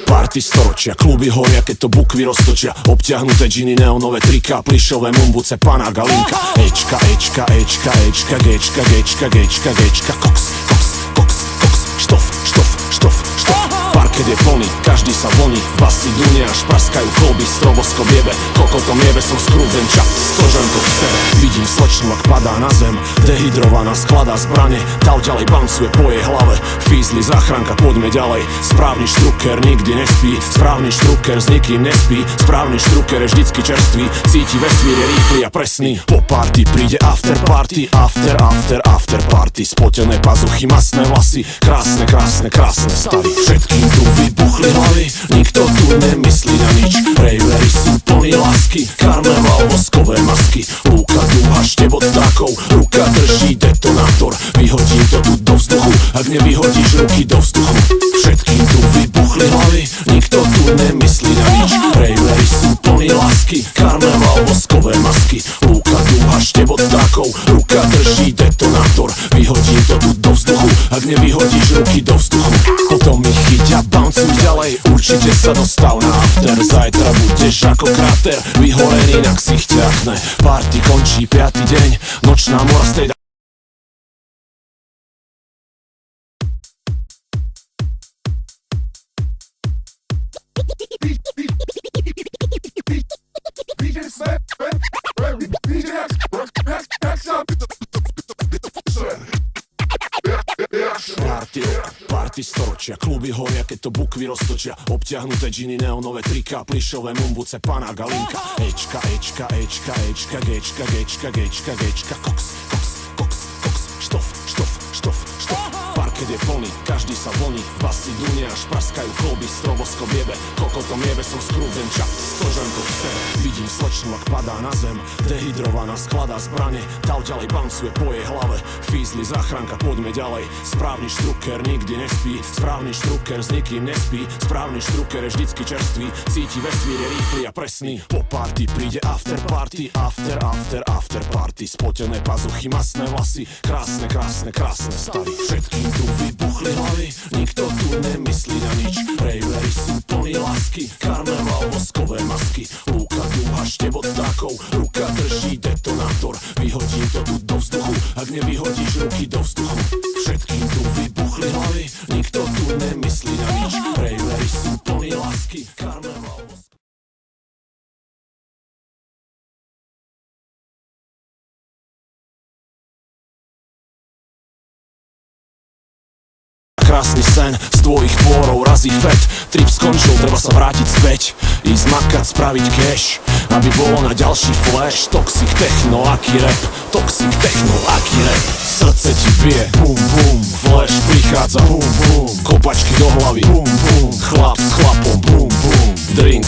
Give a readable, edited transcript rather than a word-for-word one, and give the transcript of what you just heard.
Party storočia, kluby horia, keď to bukvy roztočia. Obťahnuté džiny, neonové triká, plišové mumbuce, pana Galinka. Ečka, ečka, ečka, ečka, gečka, gečka, gečka, gečka. Koks, koks, koks, koks, štof, štof, štof, štof. Parket je plný, každý sa voní, basy dunie až praskajú kolby, stroboskop jebe, kokotom jebe som skrúden čap, stožem to v sebe. Vidím slečnu, ak padá na zem, dehydrovaná, skladá zbrane, Tau ďalej bouncuje po jej hlave. Fízli, záchranka, poďme ďalej. Správny štruker nikdy nespí, správny štruker s nikým nespí, správny štruker je vždycky čerstvý, cíti vesmír, je rýchly a presný. Po party príde after party, after, after, after party. Spotené pazuchy, masné vlasy, krásne, krásne, krásne stavy. Všetkým tu vybuchli hlavy, nikto tu nemyslí na nič. Rejveri sú plní lásky, karneval, voskové masky. Lúka, dúha, štebot drakov, ruka drží detonátor. Vyhodím to tu do vzduchu, ak nevyhodíš ruky do vzduchu. Všetkým tu vybuchli hlavy, nikto tu nemyslí na nič. Rejveri sú plní lásky, karneval, voskové masky. Lúka, dúha, štebot drakov, ruka drží detonátor. Vyhodím to tu do vzduchu, ak nevyhodíš ruky do vzduchu. Potom mi chytia, bouncuj ďalej, určite sa dostav na after. Zajtra budeš ako kráter, vyhorený na ksich ťahne. Party končí 5. deň, nočná mora stej. Party storočia, kluby horia, keď to bukvy roztočia. Obťahnuté džiny, neonové triká, plišové mumbuce, pana Galinka. Ečka, ečka, ečka, ečka, gečka, gečka, gečka, gečka. Koks, koks, koks, koks, štof, štof, štof, štof. Parket je plný, každý sa voní, basy dunie až praskajú kolby, stroboskop jebe, kokotom jebe som skrúden čap, stožem to v sebe. Vidím slečnu, ak padá na zem, dehydrovaná, skladá zbrane, Tau ďalej bouncuje po jej hlave. Fízli, záchranka, poďme ďalej. Správny štruker nikdy nespí, správny štruker s nikým nespí, správny štruker je vždycky čerstvý, cíti vesmír, je rýchly a presný. Po party príde after party, after, after, after party. Spotené pazuchy, masné vlasy, krásne, krásne, krásne stavy. Všetkým tu vybuchli hlavy, nikto tu nemyslí na nič. Rejveri sú plní lásky, karneval, voskové masky. Lúka, dúha, štebot drakov, ruka drží detonátor. Vyhodím to tu do vzduchu, ak nevyhodíš ruky do vzduchu. Všetkým tu vybuchli hlavy, nikto tu nemyslí na nič. Rejveri sú plní lásky, karneval. Krásny sen, z tvojich pôrov razí fet. Trip skončil, treba sa vrátiť späť, ísť makať, spraviť cash, aby bolo na ďalší flash. Toxic techno, aký rap, toxic techno, aký rap. Srdce ti bije, bum bum, flash prichádza, bum bum. Kopačky do hlavy, bum bum, chlap s chlapom, bum bum. Drink